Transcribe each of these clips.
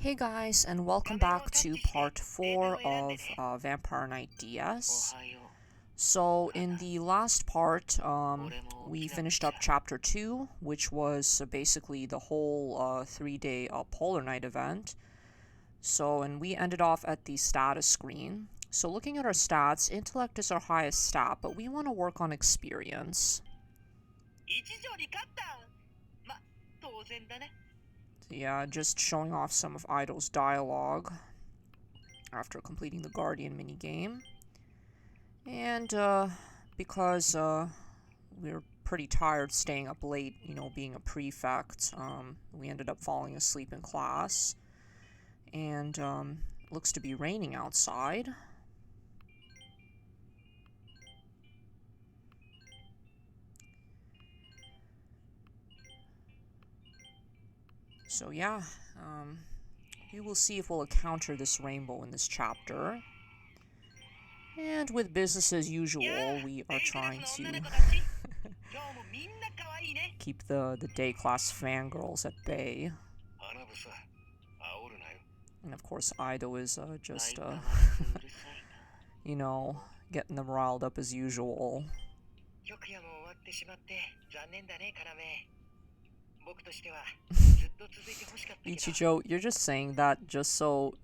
Hey guys, and welcome back to part 4 of Vampire Knight DS. So in the last part, we finished up chapter 2, which was basically the whole 3-day Polar Night event. And we ended off at the status screen. So looking at our stats, intellect is our highest stat, but we want to work on experience. Yeah, just showing off some of Aido's dialogue after completing the Guardian minigame. And, because, we were pretty tired staying up late, being a prefect, we ended up falling asleep in class. And, looks to be raining outside. So yeah, we will see if we'll encounter this rainbow in this chapter. And with business as usual, we are trying to keep the day class fangirls at bay. And of course, Aido is just, getting them riled up as usual. Ichijo, you're just saying that just so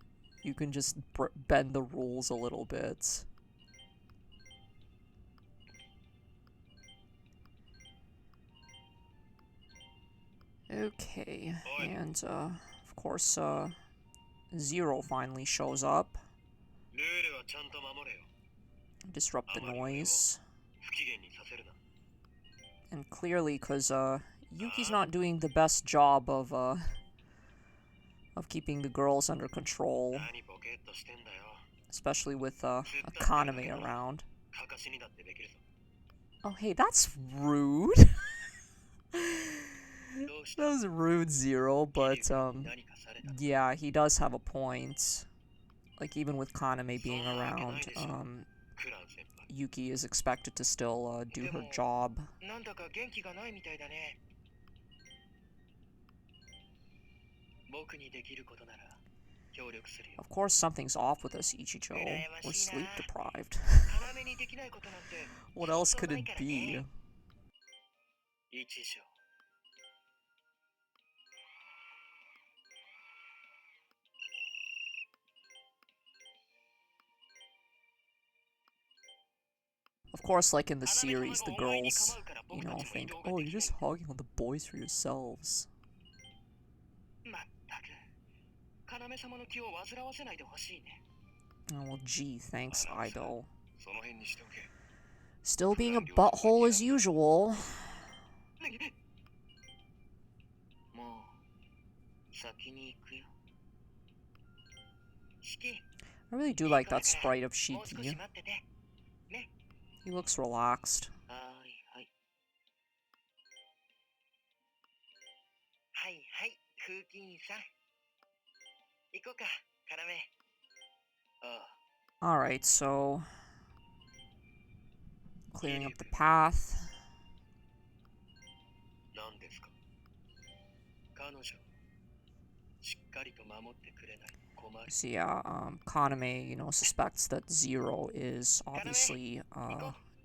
you can just bend the rules a little bit. Okay, and of course, Zero finally shows up. Disrupt the noise. And clearly, because Yuki's not doing the best job of keeping the girls under control. Especially with Kaname around. Oh, hey, that's rude. That was rude, Zero, but, yeah, he does have a point. Like, even with Kaname being around, Yuki is expected to still, do her job. Of course something's off with us, Ichijo. We're sleep-deprived. What else could it be? Of course, like in the series, the girls, think, oh, you're just hogging on the boys for yourselves. Oh, well, gee, thanks, Aido. Still being a butthole as usual. I really do like that sprite of Shiki. He looks relaxed. Alright, so clearing up the path. So yeah, Kaname, suspects that Zero is obviously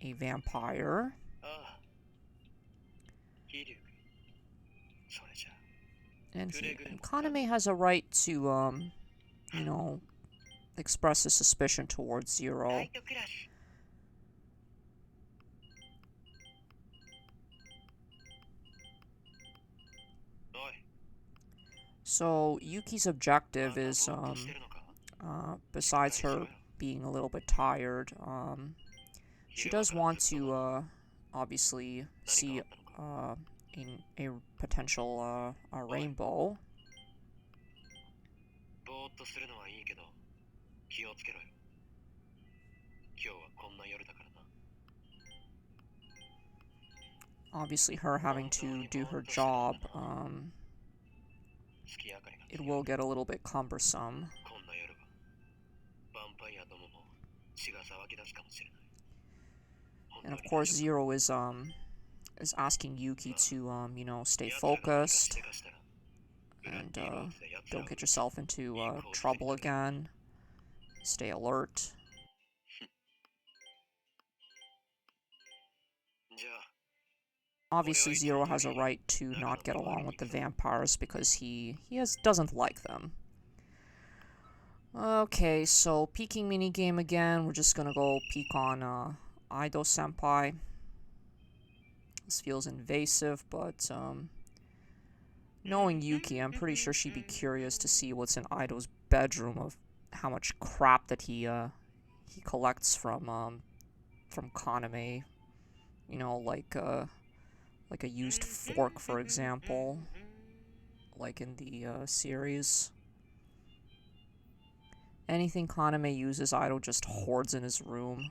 a vampire. And Kaname has a right to, express his suspicion towards Zero. So, Yuki's objective is, besides her being a little bit tired, she does want to, obviously see, a potential, rainbow. Obviously, her having to do her job, it will get a little bit cumbersome. And of course, Zero is asking Yuki to, stay focused, And don't get yourself into trouble again. Stay alert. Obviously, Zero has a right to not get along with the vampires because he doesn't like them. Okay, so peeking minigame again. We're just gonna go peek on Aido-senpai. This feels invasive, but knowing Yuki, I'm pretty sure she'd be curious to see what's in Aido's bedroom of how much crap that he collects from Kaname. You know, like a used fork, for example, like in the series. Anything Kaname uses, Aido just hoards in his room.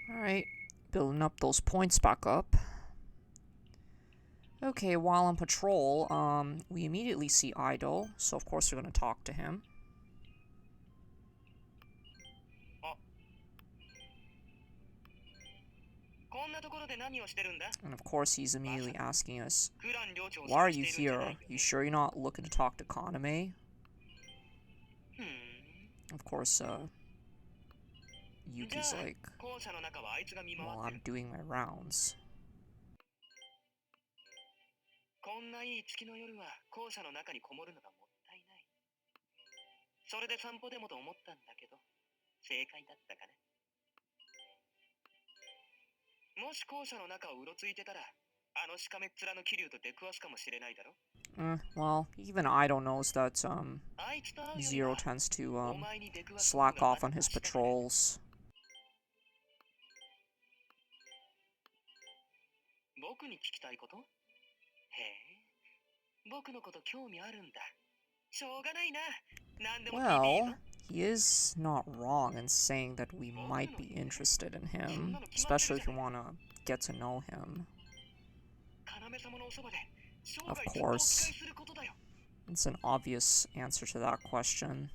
Alright, building up those points back up. Okay, while on patrol, we immediately see Aido, so of course we're gonna talk to him. And of course he's immediately asking us, why are you here? You sure you're not looking to talk to Kaname? Of course, Yuki's like, well, I'm doing my rounds. Well, even Aido knows that, Zero tends to, slack off on his patrols. Well, he is not wrong in saying that we might be interested in him, especially if you want to get to know him. Of course, it's an obvious answer to that question.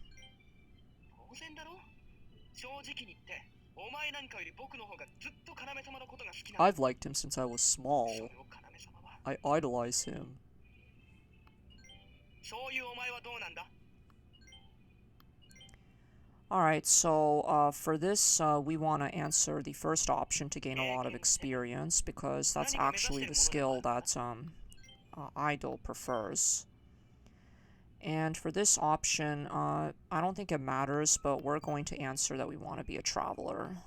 I've liked him since I was small. I idolize him. Alright, so for this, we want to answer the first option to gain a lot of experience, because that's actually the skill that Aido prefers. And for this option, I don't think it matters, but we're going to answer that we want to be a traveler.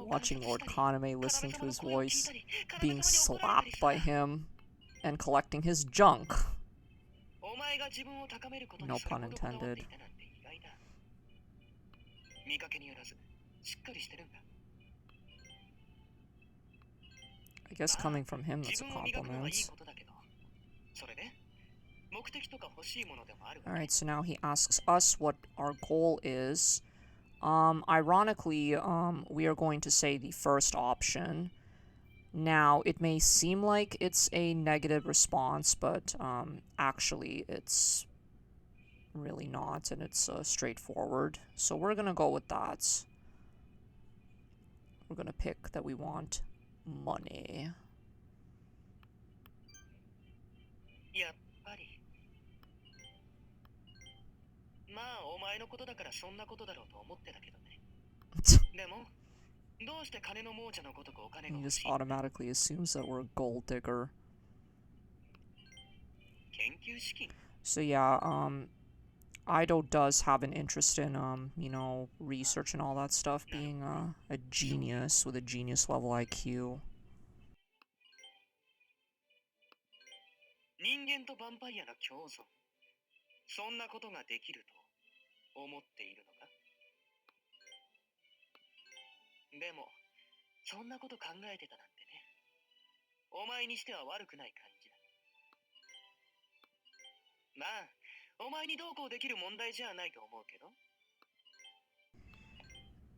Watching Lord Kaname, listening to his voice, being slapped by him, and collecting his junk. No pun intended. I guess coming from him, that's a compliment. Alright, so now he asks us what our goal is. Ironically, we are going to say the first option. Now, it may seem like it's a negative response, but actually it's really not, and it's straightforward. So we're gonna go with that. We're gonna pick that we want money. He just automatically assumes that we're a gold digger. So yeah, Aido does have an interest in, you know, research and all that stuff, being a genius with a genius level IQ.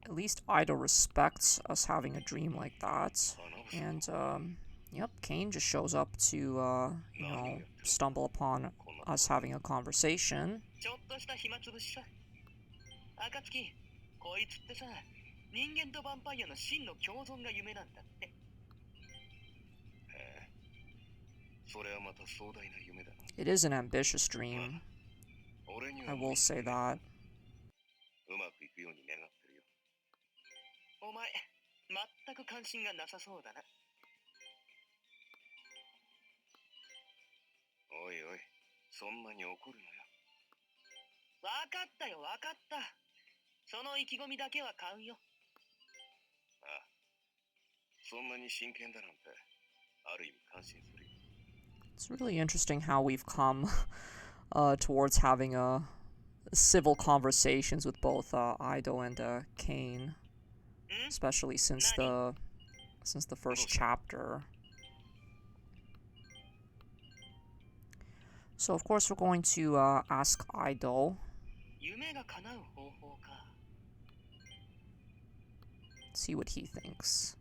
At least Aido respects us having a dream like that. And, yep, Kane just shows up to, stumble upon us having a conversation. It is an ambitious dream. I will say that. It's really interesting how we've come towards having civil conversations with both Aido and Kane, especially since the first chapter. So of course we're going to ask Aido. See what he thinks.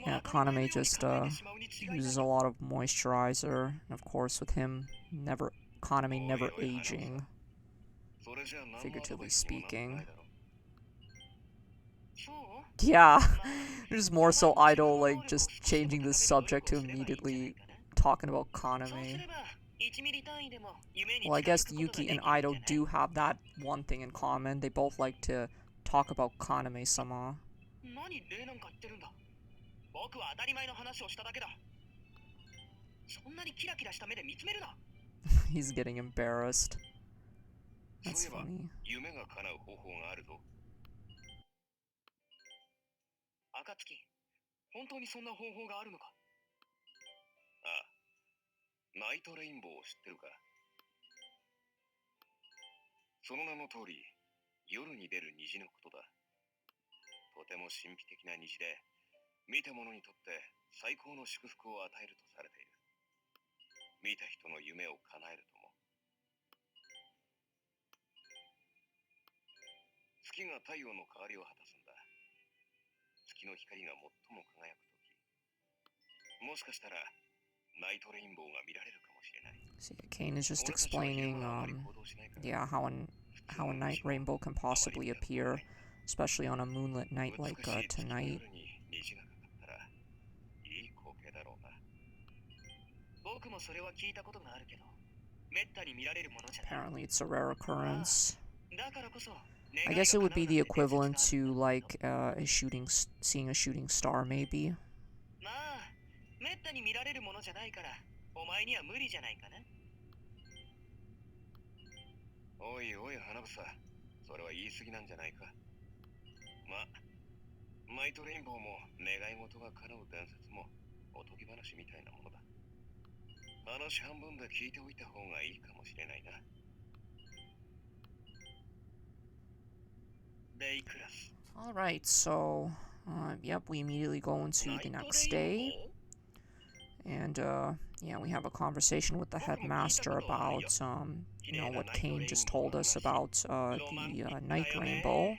Yeah, Kaname just uses a lot of moisturizer, and of course with him Kaname never aging, figuratively speaking. Yeah, there's more so Aido like just changing the subject to immediately talking about Kaname. Well, I guess Yuki and Aido do have that one thing in common. They both like to talk about Kaname-sama. He's getting embarrassed. That's funny. See, Kane is just explaining, how a night rainbow can possibly appear, especially on a moonlit night like tonight. Apparently it's a rare occurrence. I guess it would be the equivalent to, like, seeing a shooting star, maybe. Alright, so, yep, we immediately go into the next day. And, we have a conversation with the headmaster about, what Kane just told us about, the night rainbow.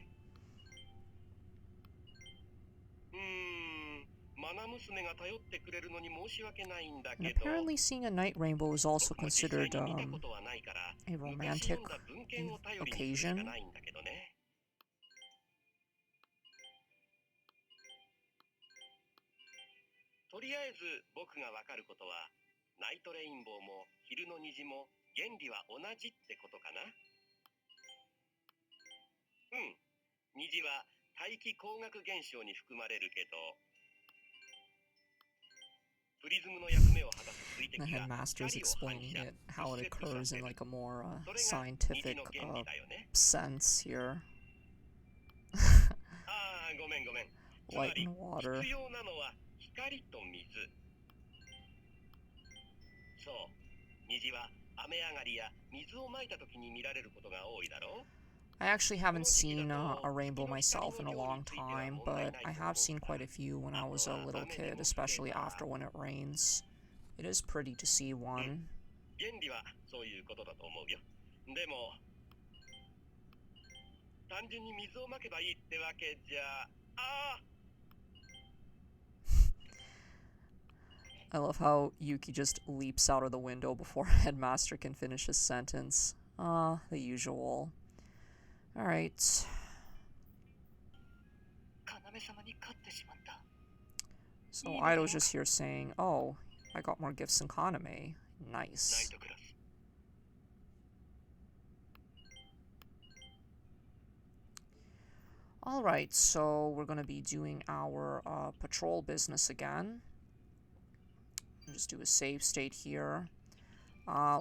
And apparently seeing a night rainbow is also considered, a romantic occasion. The headmaster is explaining it, how it occurs in like a more scientific sense here. Light and water. I actually haven't seen a rainbow myself in a long time, but I have seen quite a few when I was a little kid, especially after when it rains. It is pretty to see one. I love how Yuki just leaps out of the window before Headmaster can finish his sentence. The usual. Alright. So Aido's just here saying, oh, I got more gifts than Kaname. Nice. Alright, so we're going to be doing our patrol business again. Just do a save state here.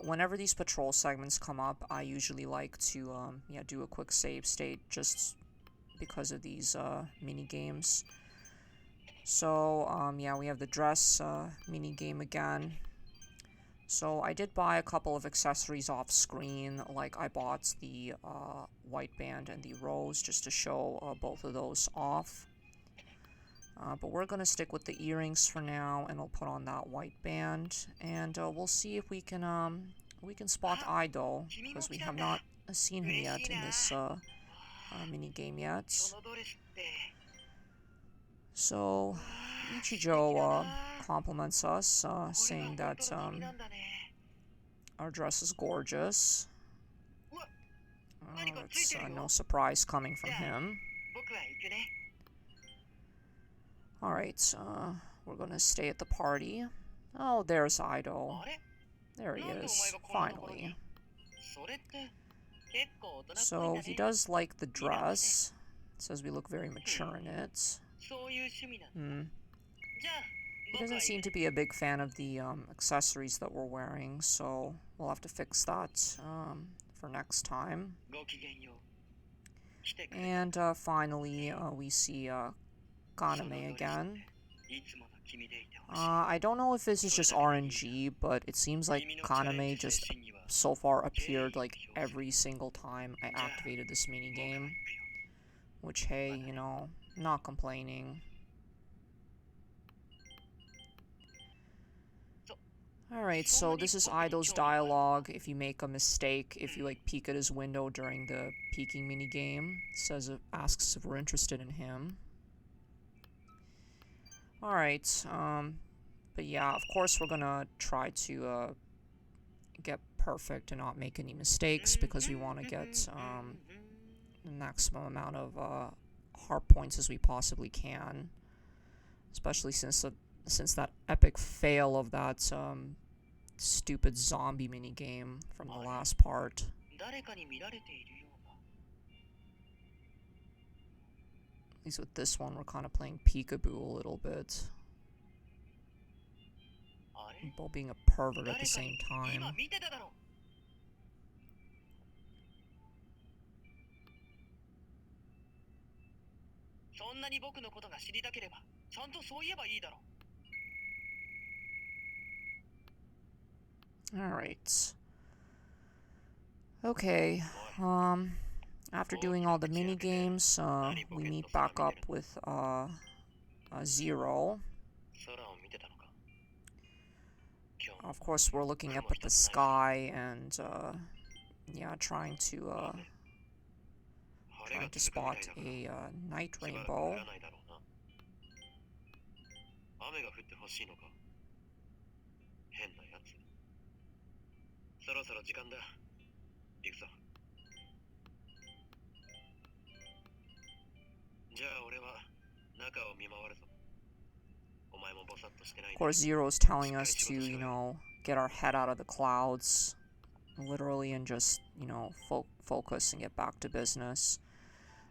Whenever these patrol segments come up, I usually like to do a quick save state just because of these mini games. So we have the dress mini game again. So I did buy a couple of accessories off screen, like I bought the white band and the rose just to show both of those off. But we're going to stick with the earrings for now, and we'll put on that white band, and we'll see if we can spot Aido, because we have not seen him yet in this mini game yet. So Ichijo compliments us, saying that our dress is gorgeous. It's no surprise coming from him. Alright, we're gonna stay at the party. Oh, there's Aido. There he is, finally. So, he does like the dress. Says we look very mature in it. He doesn't seem to be a big fan of the accessories that we're wearing, so we'll have to fix that for next time. And finally, we see Kaname again. I don't know if this is just RNG, but it seems like Kaname just so far appeared like every single time I activated this minigame. Which, hey, you know, not complaining. Alright, so this is Aido's dialogue. If you make a mistake, if you like peek at his window during the peeking minigame, asks if we're interested in him. Alright, but yeah, of course we're gonna try to get perfect and not make any mistakes, because we want to get the maximum amount of heart points as we possibly can. Especially since that epic fail of that stupid zombie minigame from the last part. At least with this one, we're kind of playing peekaboo a little bit. While being a pervert at the same time. Alright. Okay, after doing all the mini games, we meet back up with Zero. Of course, we're looking up at the sky and yeah, trying to spot a night rainbow. Of course, Zero's telling us to, you know, get our head out of the clouds, literally, and just, you know, focus and get back to business.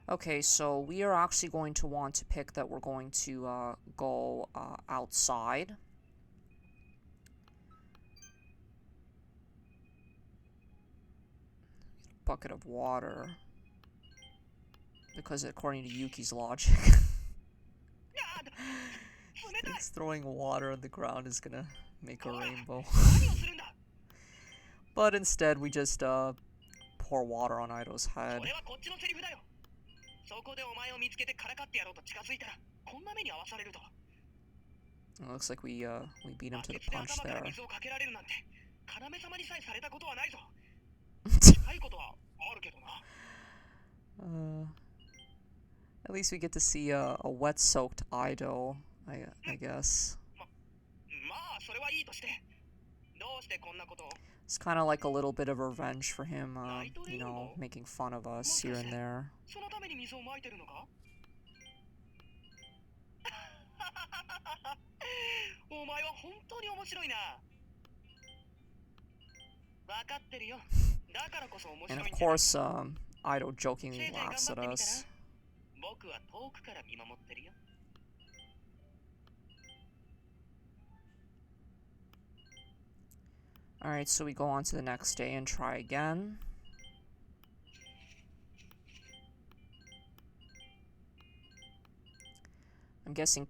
Okay, so we are actually going to want to pick that we're going to go outside. Bucket of water. Because according to Yuki's logic, Thinks throwing water on the ground is gonna make a rainbow. But instead, we just pour water on Aido's head. It looks like we beat him to the punch there. At least we get to see a wet-soaked Aido, I guess. It's kind of like a little bit of revenge for him, you know, making fun of us here and there. And of course, Aido jokingly laughs at us. Alright, so we go on to the next day and try again. I'm guessing...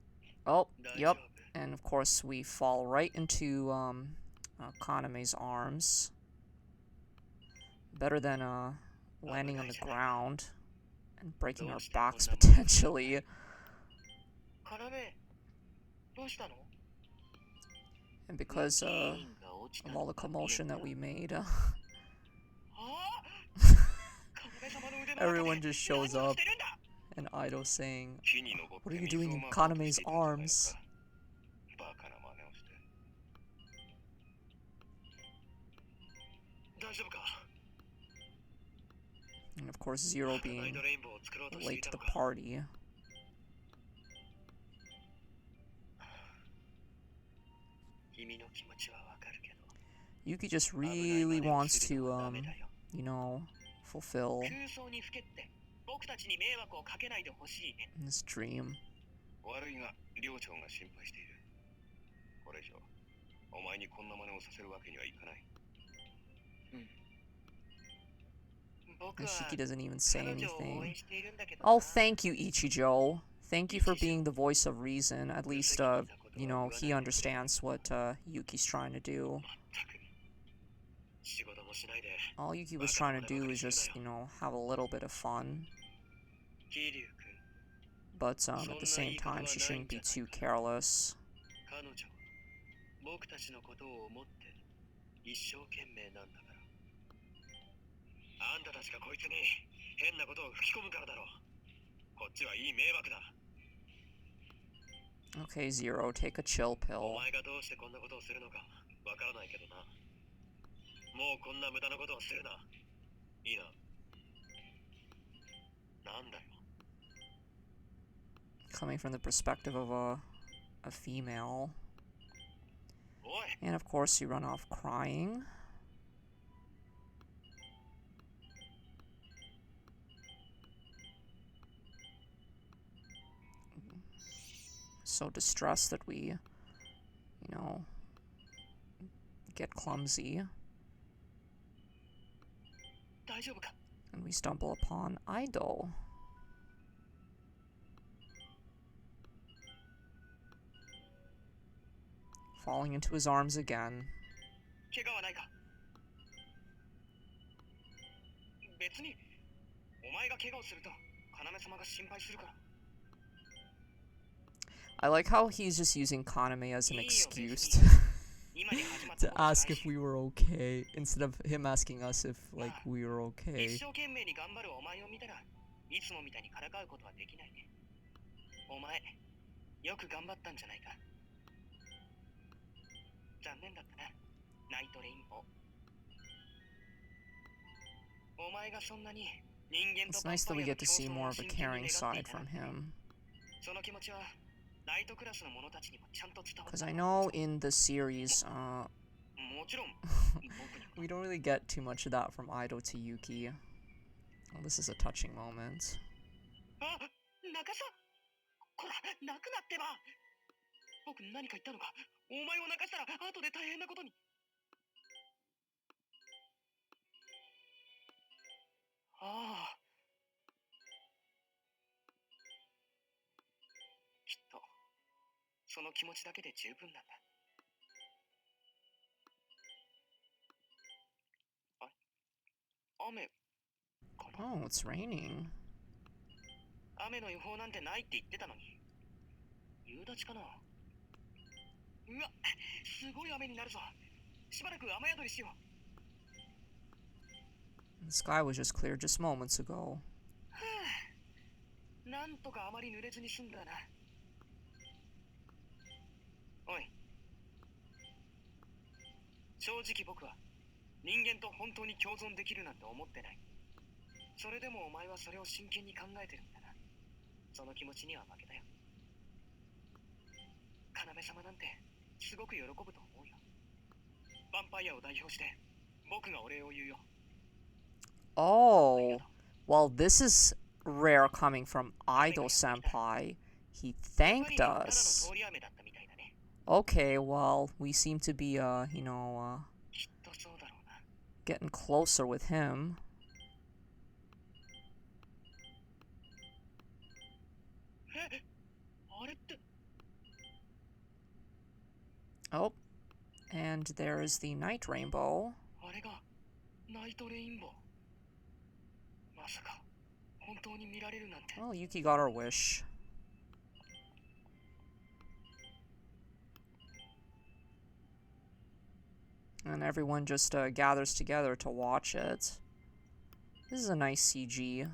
Oh, yep. And of course we fall right into Kaname's arms. Better than landing on the ground and breaking our backs potentially. And because of all the commotion that we made, everyone just shows up, and Aido saying, "What are you doing in Kaname's arms?" And of course, Zero being late to the party. Yuki just really wants to, you know, fulfill his dream. And Shiki doesn't even say anything. Oh, thank you, Ichijo. Thank you for being the voice of reason. At least, you know, he understands what Yuki's trying to do. All Yuki was trying to do is just, you know, have a little bit of fun. But at the same time, she shouldn't be too careless. Okay, Zero, take a chill pill. Coming from the perspective of a female. And of course, you run off crying. So distressed that we, you know, get clumsy. And we stumble upon Aido. Falling into his arms again. I like how he's just using Kaname as an excuse to ask if we were okay, instead of him asking us if, like, we were okay. It's nice that we get to see more of a caring side from him. Because I know in the series, we don't really get too much of that from Aido to Yuki. Well, this is a touching moment. その気持ちだけで十分なんだ。あ、雨かな。 Oh, it's raining. 雨の予報なんてないって言ってたのに。夕立かな。うわ、すごい雨になるぞ。しばらく雨宿りしよう。 The sky was just clear just moments ago. なんとかあまり濡れずに済んだな。おい、正直僕は人間と本当に共存できるなんて思ってない。それでもお前はそれを真剣に考えてるんだな。その気持ちには負けたよ。要様なんてすごく喜ぶと思うよ。ヴァンパイアを代表して僕がお礼を言うよ。 Oh, well, this is rare coming from Aido-senpai. He thanked us. Okay, well, we seem to be, getting closer with him. Oh, and there's the night rainbow. Well, Yuki got her wish. And everyone just gathers together to watch it. This is a nice CG.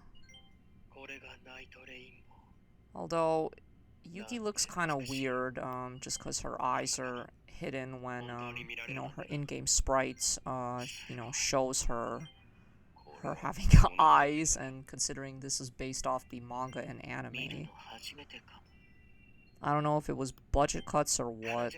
Although, Yuki looks kind of weird, just because her eyes are hidden when, her in-game sprites, shows her having eyes, and considering this is based off the manga and anime. I don't know if it was budget cuts or what.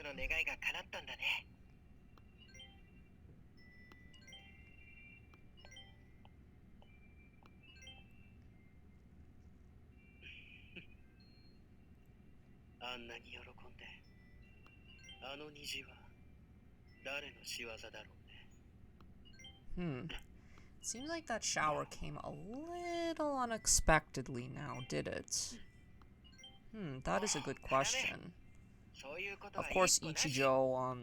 Seems like that shower came a little unexpectedly now, did it? That is a good question. Of course, Ichijo,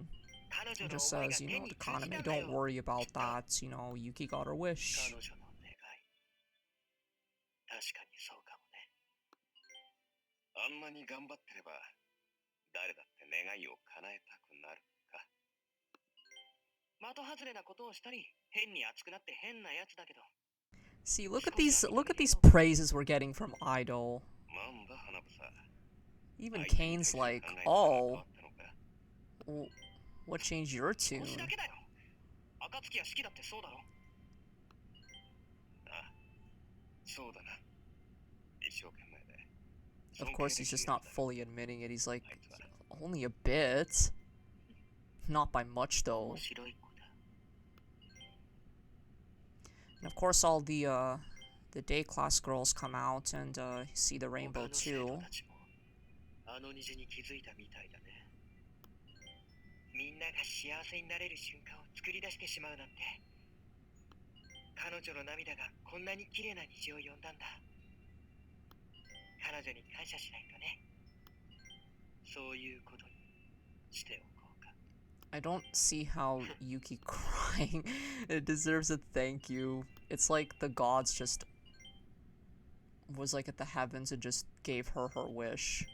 just says, to Kaname, don't worry about that, Yuki got her wish. See, look at these praises we're getting from Idol. Even Kane's like, oh, what changed your tune? Of course, he's just not fully admitting it. He's like, only a bit. Not by much, though. And of course, all the day class girls come out and see the rainbow too. I don't see how Yuki crying it deserves a thank you. It's like the gods just was like at the heavens and just gave her her wish.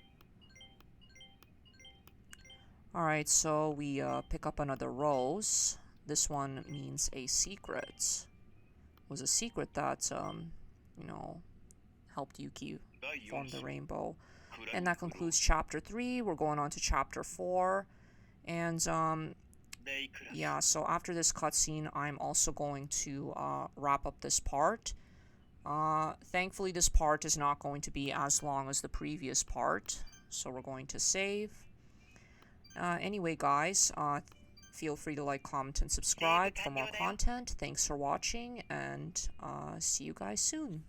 Alright, so we pick up another rose. This one means a secret. It was a secret that, helped Yuki form the rainbow. And that concludes chapter 3. We're going on to chapter 4. And, yeah, so after this cutscene, I'm also going to wrap up this part. Thankfully, this part is not going to be as long as the previous part. So we're going to save. Anyway, guys, feel free to like, comment, and subscribe for more content. Thanks for watching, and see you guys soon.